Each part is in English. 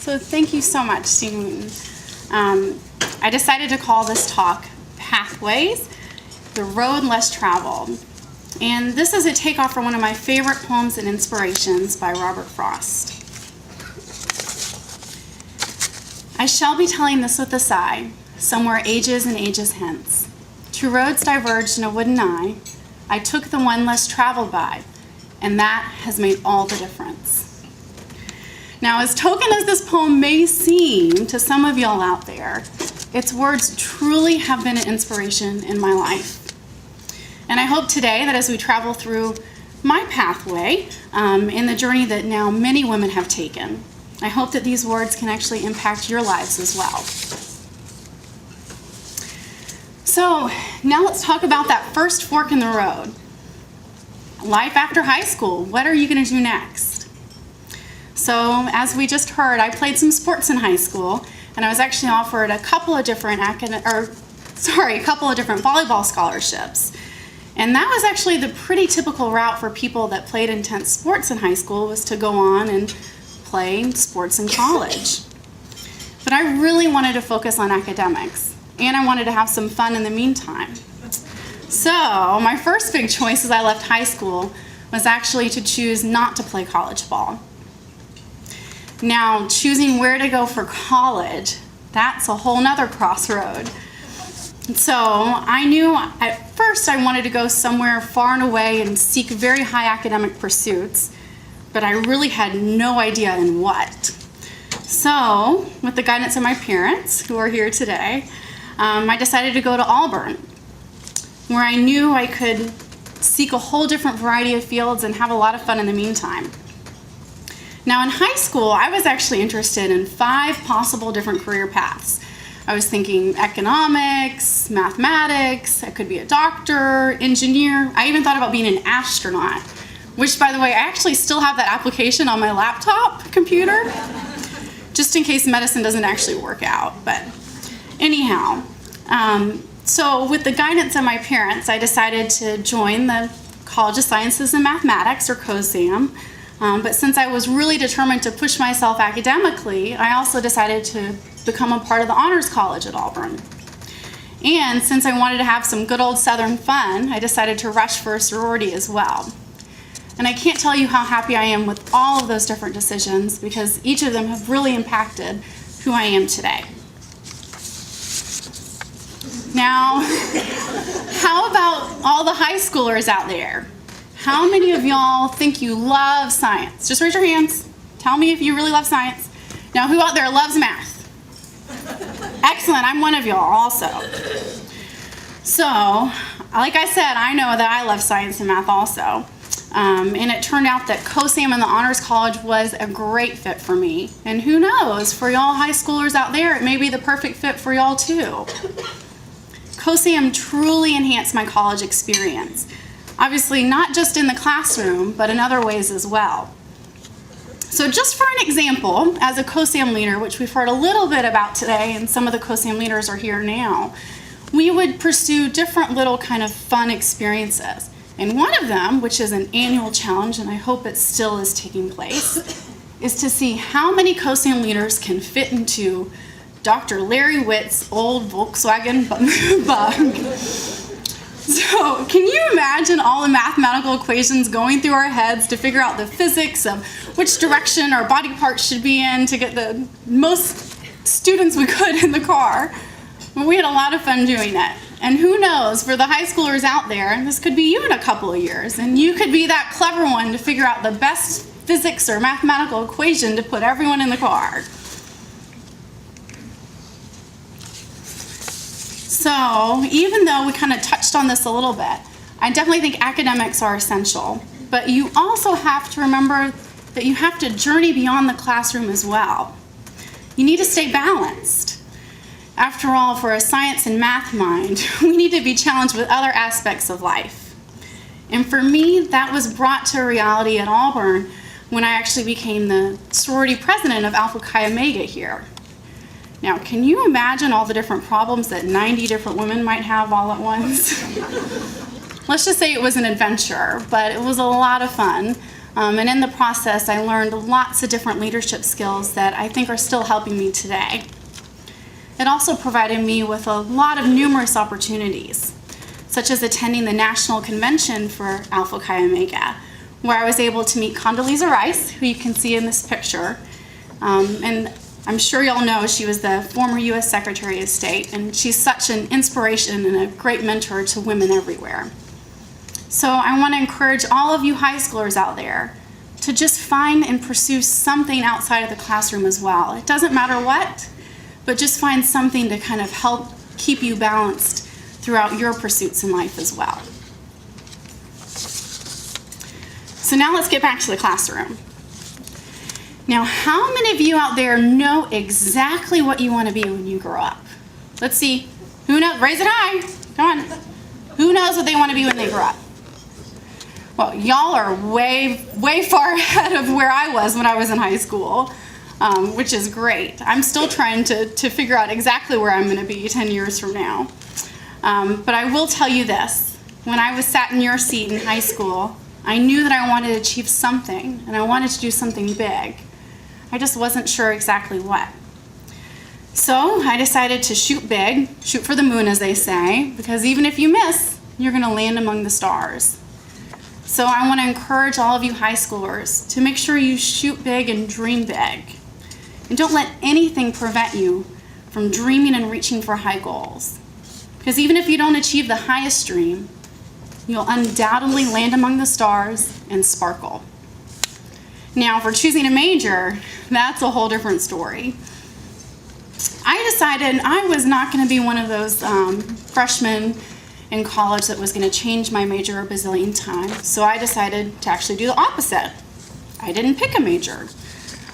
So thank you so much, Stephen. I decided to call this talk Pathways, the Road Less Traveled. And this is a takeoff from one of my favorite poems and inspirations by Robert Frost. I shall be telling this with a sigh, somewhere ages and ages hence. Two roads diverged in a wooden eye. I took the one less traveled by, and that has made all the difference. Now, as token as this poem may seem to some of y'all out there, its words truly have been an inspiration in my life. And I hope today that as we travel through my pathway in the journey that now many women have taken, I hope that these words can actually impact your lives as well. So now let's talk about that first fork in the road. Life after high school, what are you going to do next? So as we just heard, I played some sports in high school, and I was actually offered a couple of different volleyball scholarships. And that was actually the pretty typical route for people that played intense sports in high school, was to go on and play sports in college. But I really wanted to focus on academics, and I wanted to have some fun in the meantime. So my first big choice as I left high school was actually to choose not to play college ball. Now, choosing where to go for college, that's a whole nother crossroad. So I knew at first I wanted to go somewhere far and away and seek very high academic pursuits, but I really had no idea in what. So, with the guidance of my parents, who are here today, I decided to go to Auburn, where I knew I could seek a whole different variety of fields and have a lot of fun in the meantime. Now, in high school, I was actually interested in 5 possible different career paths. I was thinking economics, mathematics, I could be a doctor, engineer. I even thought about being an astronaut, which, by the way, I actually still have that application on my laptop computer, just in case medicine doesn't actually work out. But anyhow, so with the guidance of my parents, I decided to join the College of Sciences and Mathematics, or COSAM. But since I was really determined to push myself academically, I also decided to become a part of the Honors College at Auburn. And since I wanted to have some good old Southern fun, I decided to rush for a sorority as well. And I can't tell you how happy I am with all of those different decisions, because each of them have really impacted who I am today. Now, how about all the high schoolers out there? How many of y'all think you love science? Just raise your hands. Tell me if you really love science. Now, who out there loves math? Excellent, I'm one of y'all also. So, like I said, I know that I love science and math also. And it turned out that COSAM and the Honors College was a great fit for me. And who knows, for y'all high schoolers out there, it may be the perfect fit for y'all too. COSAM truly enhanced my college experience. Obviously, not just in the classroom, but in other ways as well. So just for an example, as a COSAM leader, which we've heard a little bit about today, and some of the COSAM leaders are here now, we would pursue different little kind of fun experiences. And one of them, which is an annual challenge, and I hope it still is taking place, is to see how many COSAM leaders can fit into Dr. Larry Witt's old Volkswagen Bug. So can you imagine all the mathematical equations going through our heads to figure out the physics of which direction our body parts should be in to get the most students we could in the car? Well, we had a lot of fun doing it. And who knows, for the high schoolers out there, this could be you in a couple of years, and you could be that clever one to figure out the best physics or mathematical equation to put everyone in the car. So even though we kind of touched on this a little bit, I definitely think academics are essential. But you also have to remember that you have to journey beyond the classroom as well. You need to stay balanced. After all, for a science and math mind, we need to be challenged with other aspects of life. And for me, that was brought to reality at Auburn when I actually became the sorority president of Alpha Chi Omega here. Now, can you imagine all the different problems that 90 different women might have all at once? Let's just say it was an adventure, but it was a lot of fun. And in the process, I learned lots of different leadership skills that I think are still helping me today. It also provided me with a lot of numerous opportunities, such as attending the National Convention for Alpha Chi Omega, where I was able to meet Condoleezza Rice, who you can see in this picture. And I'm sure y'all know she was the former U.S. Secretary of State, and she's such an inspiration and a great mentor to women everywhere. So I want to encourage all of you high schoolers out there to just find and pursue something outside of the classroom as well. It doesn't matter what, but just find something to kind of help keep you balanced throughout your pursuits in life as well. So now let's get back to the classroom. Now, how many of you out there know exactly what you want to be when you grow up? Let's see. Who knows? Raise it high. Come on. Who knows what they want to be when they grow up? Well, y'all are way far ahead of where I was when I was in high school, which is great. I'm still trying to figure out exactly where I'm going to be 10 years from now. But I will tell you this. When I was sat in your seat in high school, I knew that I wanted to achieve something, and I wanted to do something big. I just wasn't sure exactly what. So I decided to shoot big, shoot for the moon, as they say, because even if you miss, you're going to land among the stars. So I want to encourage all of you high schoolers to make sure you shoot big and dream big. And don't let anything prevent you from dreaming and reaching for high goals. Because even if you don't achieve the highest dream, you'll undoubtedly land among the stars and sparkle. Now, for choosing a major, that's a whole different story. I decided I was not going to be one of those freshmen in college that was going to change my major a bazillion times. So I decided to actually do the opposite. I didn't pick a major.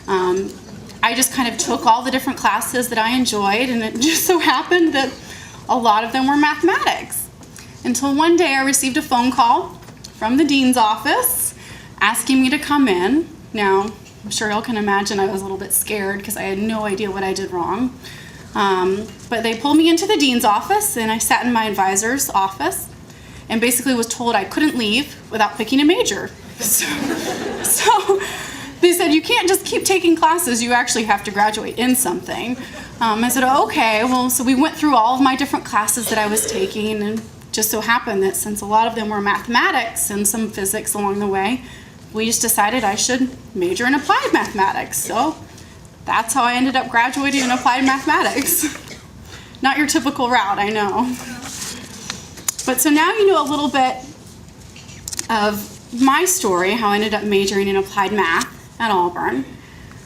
I just kind of took all the different classes that I enjoyed, and it just so happened that a lot of them were mathematics. Until one day I received a phone call from the dean's office asking me to come in. Now, I'm sure y'all can imagine I was a little bit scared because I had no idea what I did wrong. But they pulled me into the dean's office, and I sat in my advisor's office and basically was told I couldn't leave without picking a major. So they said, you can't just keep taking classes, you actually have to graduate in something. I said, okay, well, so we went through all of my different classes that I was taking, and just so happened that since a lot of them were mathematics and some physics along the way, we just decided I should major in applied mathematics. So that's how I ended up graduating in applied mathematics. Not your typical route, I know. But so now you know a little bit of my story, how I ended up majoring in applied math at Auburn.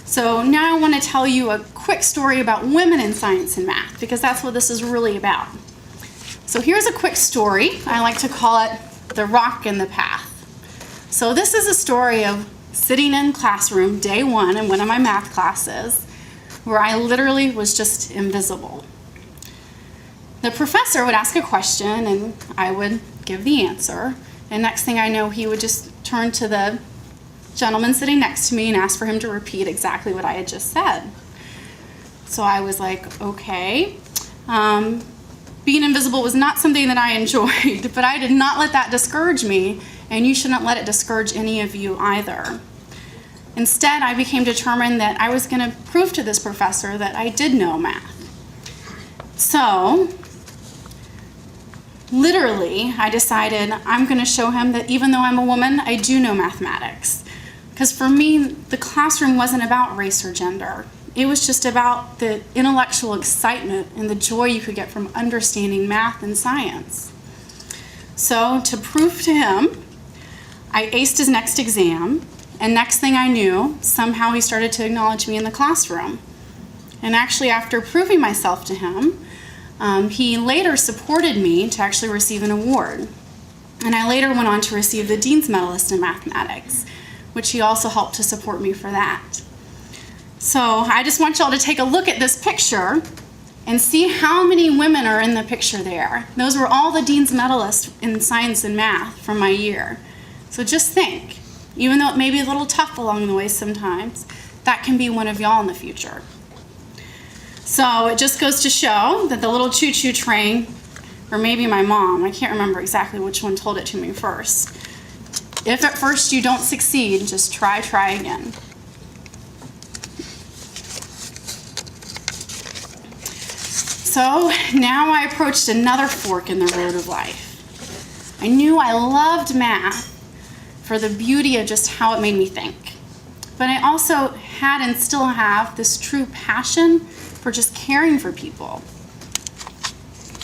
So now I want to tell you a quick story about women in science and math, because that's what this is really about. So here's a quick story. I like to call it The Rock in the Path. So this is a story of sitting in classroom day one in one of my math classes where I literally was just invisible. The professor would ask a question and I would give the answer, and next thing I know he would just turn to the gentleman sitting next to me and ask for him to repeat exactly what I had just said. So I was like, okay. Being invisible was not something that I enjoyed, but I did not let that discourage me, and you shouldn't let it discourage any of you either. Instead, I became determined that I was going to prove to this professor that I did know math. So, literally, I decided I'm going to show him that even though I'm a woman, I do know mathematics. Because for me, the classroom wasn't about race or gender. It was just about the intellectual excitement and the joy you could get from understanding math and science. So to prove to him, I aced his next exam, and next thing I knew, somehow he started to acknowledge me in the classroom. And actually, after proving myself to him, he later supported me to actually receive an award. And I later went on to receive the Dean's Medalist in Mathematics, which he also helped to support me for that. So I just want y'all to take a look at this picture and see how many women are in the picture there. Those were all the Dean's Medalists in science and math from my year. So just think, even though it may be a little tough along the way sometimes, that can be one of y'all in the future. So it just goes to show that the little choo-choo train, or maybe my mom, I can't remember exactly which one told it to me first, If at first you don't succeed, just try again. So now I approached another fork in the road of life. I knew I loved math for the beauty of just how it made me think. But I also had and still have this true passion for just caring for people.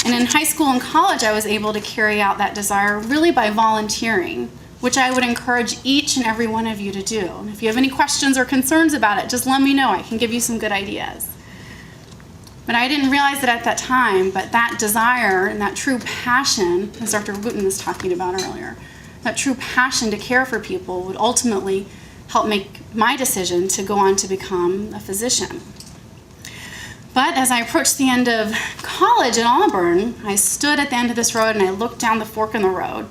And in high school and college, I was able to carry out that desire really by volunteering, which I would encourage each and every one of you to do. And if you have any questions or concerns about it, just let me know. I can give you some good ideas. But I didn't realize it at that time, but that desire and that true passion, as Dr. Wooten was talking about earlier, that true passion to care for people would ultimately help make my decision to go on to become a physician. But as I approached the end of college at Auburn, I stood at the end of this road and I looked down the fork in the road.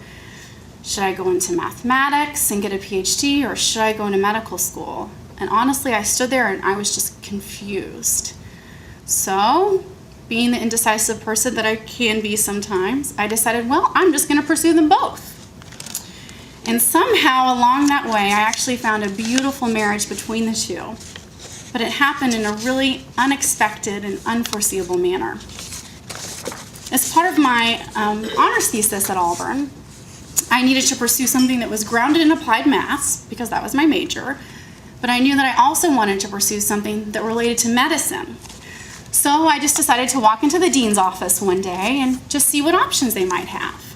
Should I go into mathematics and get a PhD, or should I go into medical school? And honestly, I stood there and I was just confused. So, being the indecisive person that I can be sometimes, I decided, well, I'm just going to pursue them both. And somehow along that way, I actually found a beautiful marriage between the two. But it happened in a really unexpected and unforeseeable manner. As part of my honors thesis at Auburn, I needed to pursue something that was grounded in applied maths, because that was my major, but I knew that I also wanted to pursue something that related to medicine. So I just decided to walk into the dean's office one day and just see what options they might have.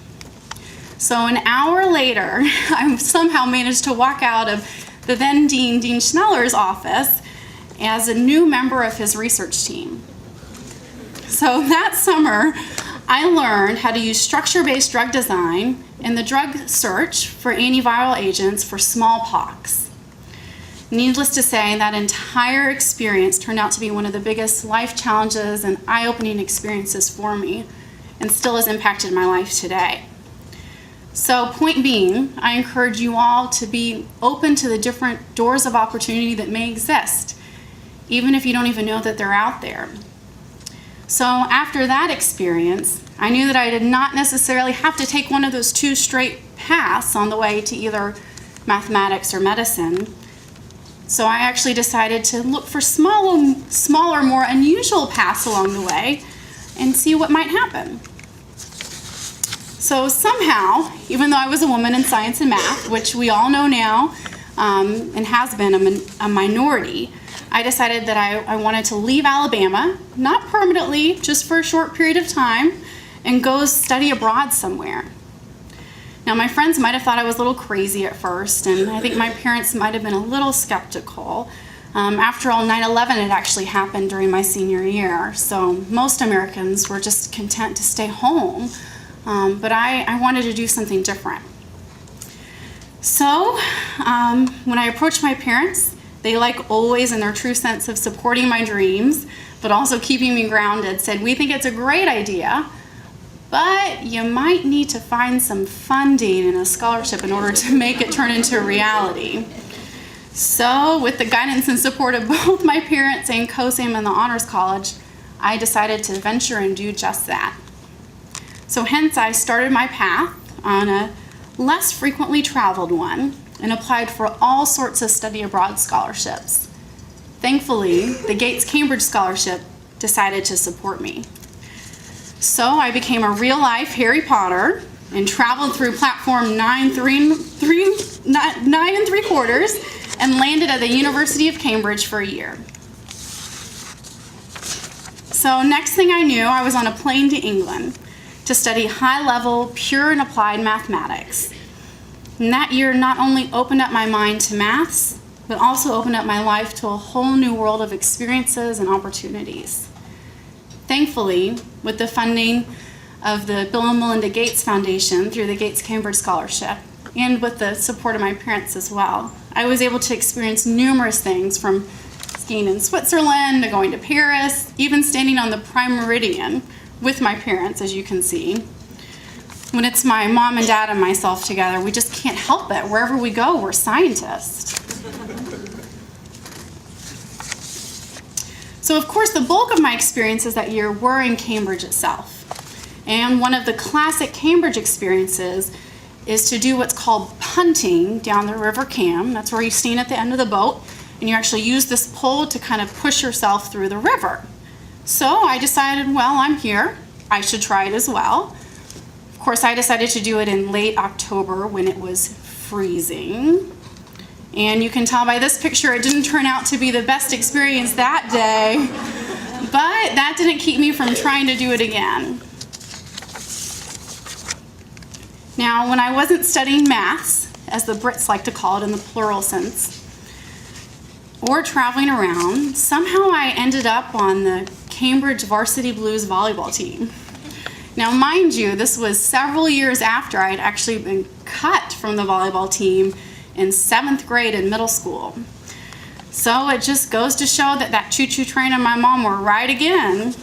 So an hour later, I somehow managed to walk out of the then Dean Schneller's office as a new member of his research team. So that summer, I learned how to use structure-based drug design in the drug search for antiviral agents for smallpox. Needless to say, that entire experience turned out to be one of the biggest life challenges and eye-opening experiences for me, and still has impacted my life today. So point being, I encourage you all to be open to the different doors of opportunity that may exist, even if you don't even know that they're out there. So after that experience, I knew that I did not necessarily have to take one of those two straight paths on the way to either mathematics or medicine. So I actually decided to look for smaller, more unusual paths along the way and see what might happen. So somehow, even though I was a woman in science and math, which we all know now and has been a minority, I decided that I wanted to leave Alabama, not permanently, just for a short period of time, and go study abroad somewhere. Now, my friends might have thought I was a little crazy at first, and I think my parents might have been a little skeptical. After all, 9/11 had actually happened during my senior year, so most Americans were just content to stay home, but I wanted to do something different. So, when I approached my parents, they, like always, in their true sense of supporting my dreams, but also keeping me grounded, said, "We think it's a great idea, but you might need to find some funding and a scholarship in order to make it turn into reality." So, with the guidance and support of both my parents and COSAM and the Honors College, I decided to venture and do just that. So hence, I started my path on a less frequently traveled one and applied for all sorts of study abroad scholarships. Thankfully, the Gates Cambridge Scholarship decided to support me. So I became a real-life Harry Potter and traveled through platform 9 3/4 and landed at the University of Cambridge for a year. So next thing I knew, I was on a plane to England to study high-level, pure and applied mathematics. And that year not only opened up my mind to maths, but also opened up my life to a whole new world of experiences and opportunities. Thankfully, with the funding of the Bill and Melinda Gates Foundation through the Gates Cambridge Scholarship, and with the support of my parents as well, I was able to experience numerous things, from skiing in Switzerland to going to Paris, even standing on the Prime Meridian with my parents, as you can see. When it's my mom and dad and myself together, we just can't help it. Wherever we go, we're scientists. So of course, the bulk of my experiences that year were in Cambridge itself. And one of the classic Cambridge experiences is to do what's called punting down the River Cam. That's where you stand at the end of the boat, and you actually use this pole to kind of push yourself through the river. So I decided, well, I'm here, I should try it as well. Of course, I decided to do it in late October when it was freezing. And you can tell by this picture, it didn't turn out to be the best experience that day, but that didn't keep me from trying to do it again. Now, when I wasn't studying maths, as the Brits like to call it in the plural sense, or traveling around, somehow I ended up on the Cambridge Varsity Blues volleyball team. Now, mind you, this was several years after I had actually been cut from the volleyball team in 7th grade in middle school. So it just goes to show that that choo-choo train and my mom were right again.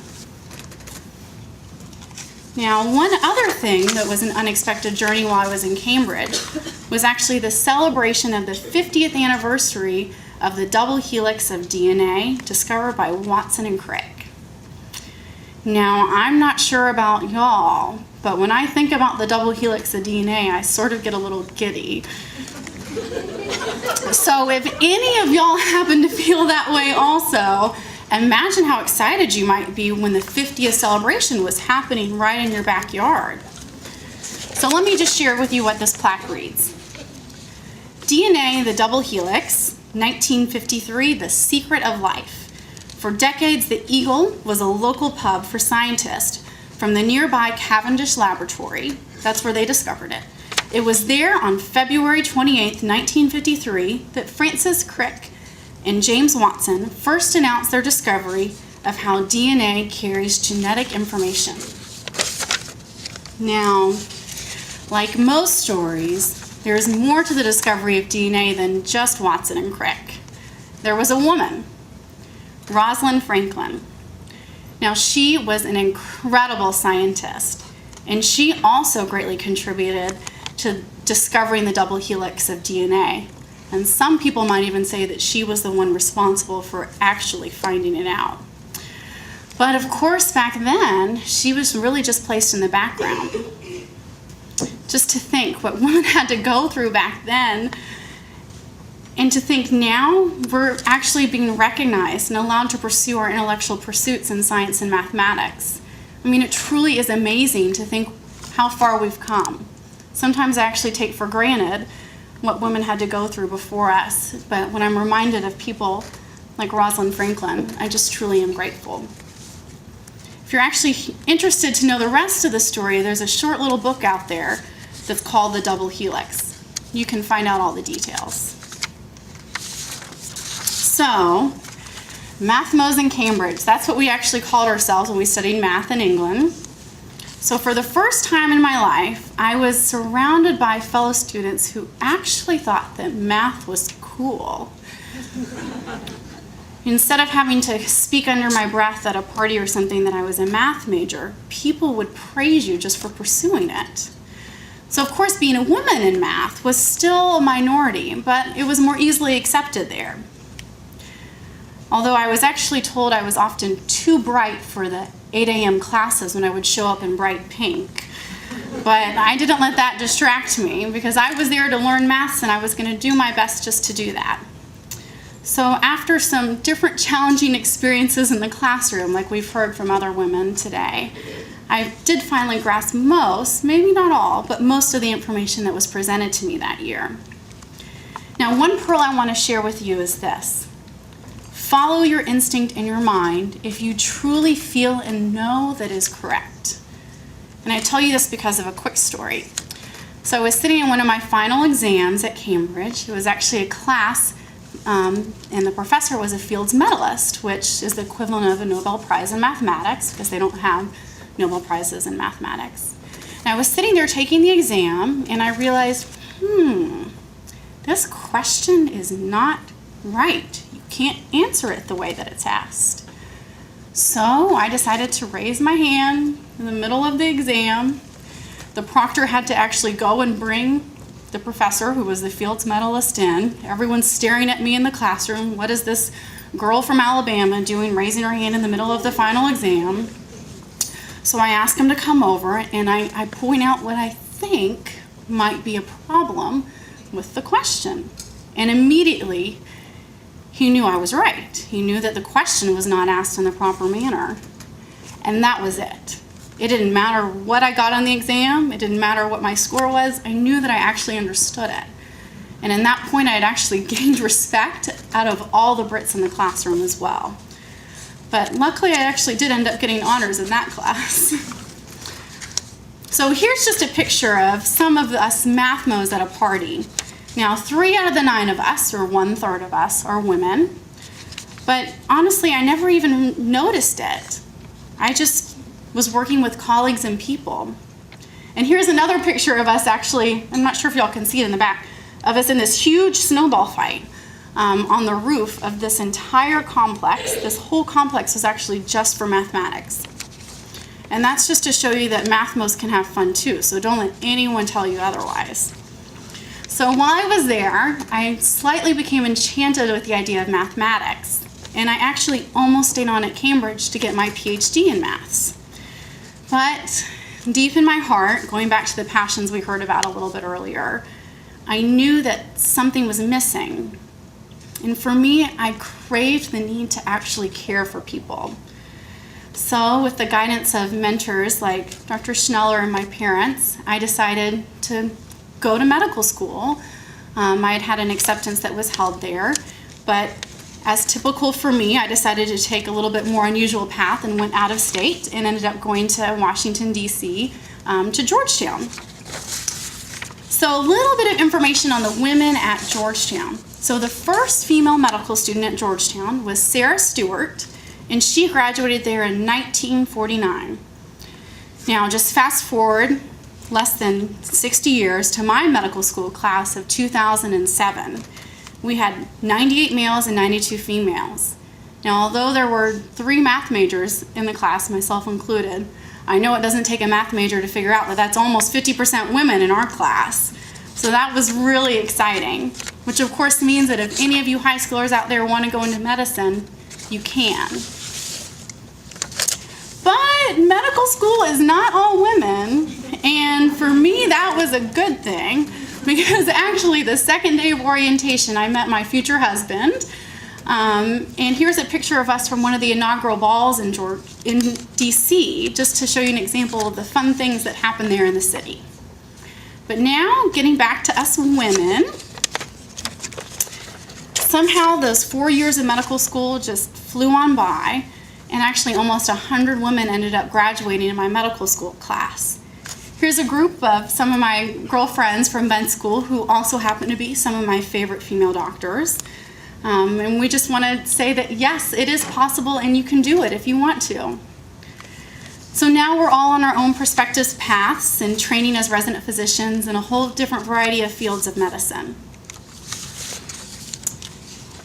Now, one other thing that was an unexpected journey while I was in Cambridge was actually the celebration of the 50th anniversary of the double helix of DNA discovered by Watson and Crick. Now, I'm not sure about y'all, but when I think about the double helix of DNA, I sort of get a little giddy. So if any of y'all happen to feel that way also, imagine how excited you might be when the 50th celebration was happening right in your backyard. So let me just share with you what this plaque reads. DNA, the double helix, 1953, the secret of life. For decades, the Eagle was a local pub for scientists from the nearby Cavendish Laboratory. That's where they discovered it. It was there on February 28, 1953, that Francis Crick and James Watson first announced their discovery of how DNA carries genetic information. Now, like most stories, there is more to the discovery of DNA than just Watson and Crick. There was a woman, Rosalind Franklin. Now, she was an incredible scientist, and she also greatly contributed to discovering the double helix of DNA. And some people might even say that she was the one responsible for actually finding it out. But of course, back then, she was really just placed in the background. Just to think what women had to go through back then, and to think now we're actually being recognized and allowed to pursue our intellectual pursuits in science and mathematics. I mean, it truly is amazing to think how far we've come. Sometimes I actually take for granted what women had to go through before us, but when I'm reminded of people like Rosalind Franklin, I just truly am grateful. If you're actually interested to know the rest of the story, there's a short little book out there that's called The Double Helix. You can find out all the details. So, Mathmos in Cambridge, that's what we actually called ourselves when we studied math in England. So for the first time in my life, I was surrounded by fellow students who actually thought that math was cool. Instead of having to speak under my breath at a party or something that I was a math major, people would praise you just for pursuing it. So of course, being a woman in math was still a minority, but it was more easily accepted there. Although I was actually told I was often too bright for the 8 a.m. classes when I would show up in bright pink. But I didn't let that distract me because I was there to learn maths and I was going to do my best just to do that. So after some different challenging experiences in the classroom, like we've heard from other women today, I did finally grasp most, maybe not all, but most of the information that was presented to me that year. Now, one pearl I want to share with you is this. Follow your instinct in your mind if you truly feel and know that is correct. And I tell you this because of a quick story. So I was sitting in one of my final exams at Cambridge. It was actually a class, and the professor was a Fields Medalist, which is the equivalent of a Nobel Prize in mathematics, because they don't have Nobel Prizes in mathematics. And I was sitting there taking the exam, and I realized, this question is not right. Can't answer it the way that it's asked. So I decided to raise my hand in the middle of the exam. The proctor had to actually go and bring the professor, who was the Fields Medalist, in. Everyone's staring at me in the classroom. What is this girl from Alabama doing raising her hand in the middle of the final exam? So I asked him to come over, and I point out what I think might be a problem with the question. And immediately, he knew I was right. He knew that the question was not asked in the proper manner. And that was it. It didn't matter what I got on the exam. It didn't matter what my score was. I knew that I actually understood it. And in that point, I had actually gained respect out of all the Brits in the classroom as well. But luckily, I actually did end up getting honors in that class. So here's just a picture of some of us math mo's at a party. Now, 3 out of the 9 of us, or 1/3 of us, are women. But honestly, I never even noticed it. I just was working with colleagues and people. And here's another picture of us actually, I'm not sure if y'all can see it in the back, of us in this huge snowball fight on the roof of this entire complex. This whole complex was actually just for mathematics. And that's just to show you that math mo's can have fun too, so don't let anyone tell you otherwise. So while I was there, I slightly became enchanted with the idea of mathematics, and I actually almost stayed on at Cambridge to get my PhD in maths. But deep in my heart, going back to the passions we heard about a little bit earlier, I knew that something was missing. And for me, I craved the need to actually care for people. So with the guidance of mentors like Dr. Schneller and my parents, I decided to go to medical school. I had an acceptance that was held there, but as typical for me, I decided to take a little bit more unusual path and went out of state and ended up going to Washington, D.C., to Georgetown. So a little bit of information on the women at Georgetown. So the first female medical student at Georgetown was Sarah Stewart, and she graduated there in 1949. Now, just fast forward less than 60 years to my medical school class of 2007. We had 98 males and 92 females. Now, although there were 3 math majors in the class, myself included, I know it doesn't take a math major to figure out that that's almost 50% women in our class. So that was really exciting, which of course means that if any of you high schoolers out there want to go into medicine, you can. But medical school is not all women, and for me that was a good thing, because actually the second day of orientation I met my future husband, and here's a picture of us from one of the inaugural balls in DC, just to show you an example of the fun things that happen there in the city. But now, getting back to us women, somehow those 4 years of medical school just flew on by, and actually almost 100 women ended up graduating in my medical school class. Here's a group of some of my girlfriends from med school who also happen to be some of my favorite female doctors. And we just want to say that yes, it is possible and you can do it if you want to. So now we're all on our own prospective paths and training as resident physicians in a whole different variety of fields of medicine.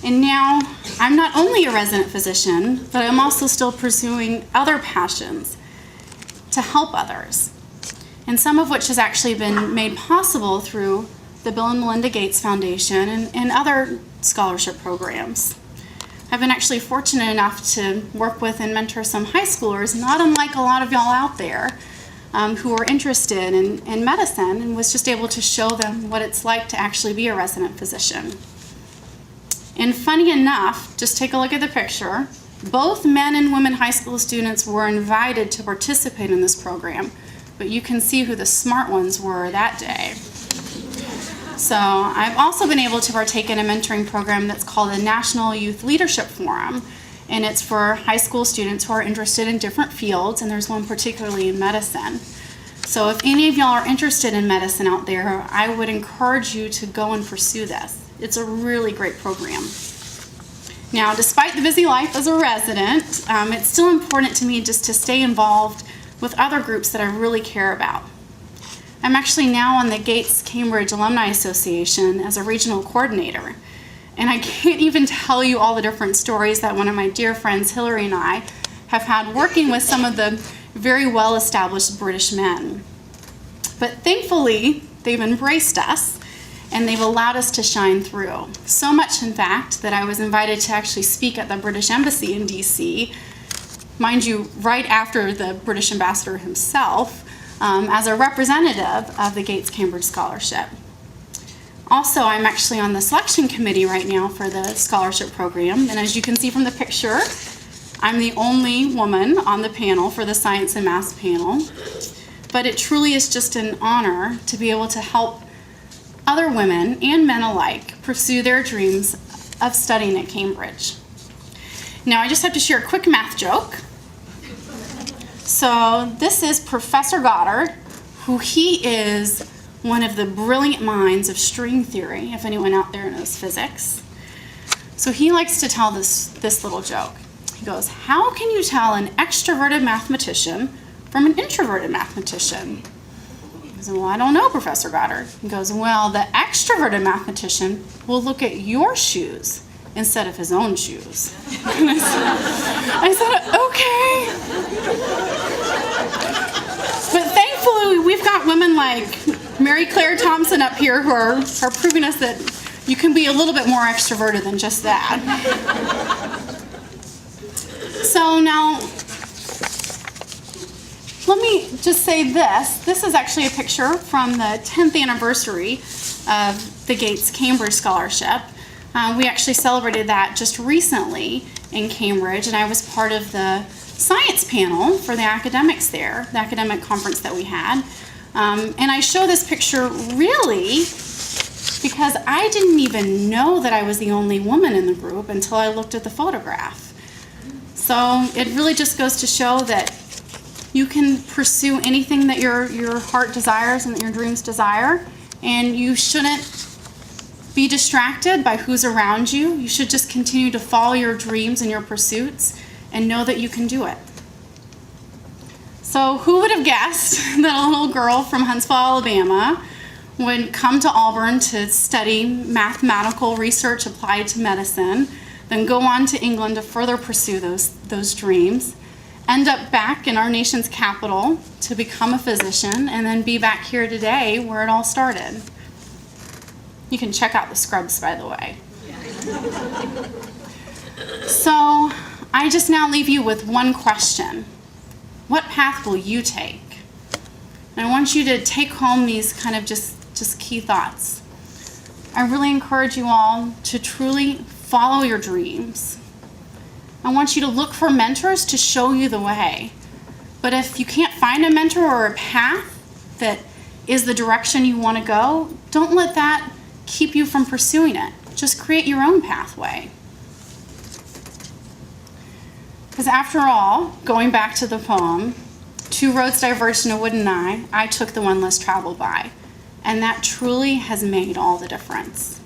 And now I'm not only a resident physician, but I'm also still pursuing other passions to help others, and some of which has actually been made possible through the Bill and Melinda Gates Foundation and other scholarship programs. I've been actually fortunate enough to work with and mentor some high schoolers, not unlike a lot of y'all out there, who are interested in medicine, and was just able to show them what it's like to actually be a resident physician. And funny enough, just take a look at the picture, both men and women high school students were invited to participate in this program, but you can see who the smart ones were that day. So I've also been able to partake in a mentoring program that's called the National Youth Leadership Forum, and it's for high school students who are interested in different fields, and there's one particularly in medicine. So if any of y'all are interested in medicine out there, I would encourage you to go and pursue this. It's a really great program. Now, despite the busy life as a resident, it's still important to me just to stay involved with other groups that I really care about. I'm actually now on the Gates Cambridge Alumni Association as a regional coordinator, and I can't even tell you all the different stories that one of my dear friends, Hillary, and I have had working with some of the very well-established British men. But thankfully, they've embraced us, and they've allowed us to shine through. So much, in fact, that I was invited to actually speak at the British Embassy in DC, mind you, right after the British ambassador himself, as a representative of the Gates Cambridge Scholarship. Also, I'm actually on the selection committee right now for the scholarship program, and as you can see from the picture, I'm the only woman on the panel for the science and math panel. But it truly is just an honor to be able to help other women and men alike pursue their dreams of studying at Cambridge. Now, I just have to share a quick math joke. So this is Professor Goddard, who he is one of the brilliant minds of string theory, if anyone out there knows physics. So he likes to tell this little joke. He goes, how can you tell an extroverted mathematician from an introverted mathematician? He goes, well, I don't know, Professor Goddard. He goes, well, the extroverted mathematician will look at your shoes instead of his own shoes. I said, okay. But thankfully, we've got women like Mary Claire Thompson up here who are proving us that you can be a little bit more extroverted than just that. So now, let me just say this. This is actually a picture from the 10th anniversary of the Gates Cambridge Scholarship. We actually celebrated that just recently in Cambridge, and I was part of the science panel for the academics there, the academic conference that we had. And I show this picture really because I didn't even know that I was the only woman in the group until I looked at the photograph. So it really just goes to show that you can pursue anything that your heart desires and that your dreams desire, and you shouldn't be distracted by who's around you. You should just continue to follow your dreams and your pursuits and know that you can do it. So who would have guessed that a little girl from Huntsville, Alabama would come to Auburn to study mathematical research applied to medicine, then go on to England to further pursue those dreams, end up back in our nation's capital to become a physician, and then be back here today where it all started. You can check out the scrubs, by the way. So I just now leave you with one question. What path will you take? And I want you to take home these kind of just key thoughts. I really encourage you all to truly follow your dreams. I want you to look for mentors to show you the way. But if you can't find a mentor or a path that is the direction you want to go, don't let that keep you from pursuing it. Just create your own pathway. Because after all, going back to the poem, two roads diverged in a wooden eye, I took the one less traveled by. And that truly has made all the difference.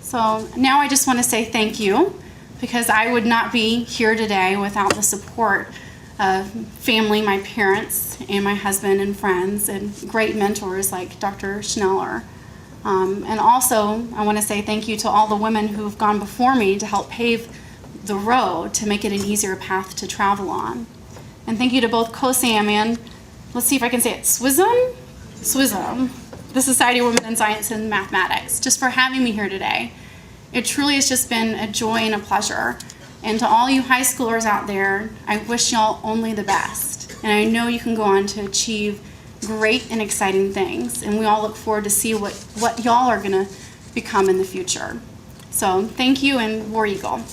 So now I just want to say thank you, because I would not be here today without the support of family, my parents, and my husband and friends, and great mentors like Dr. Schneller. And also, I want to say thank you to all the women who've gone before me to help pave the road to make it an easier path to travel on. And thank you to both COSAM and, let's see if I can say it, SWSM, the Society of Women in Science and Mathematics, just for having me here today. It truly has just been a joy and a pleasure. And to all you high schoolers out there, I wish y'all only the best. And I know you can go on to achieve great and exciting things. And we all look forward to see what y'all are going to become in the future. So thank you, and War Eagle.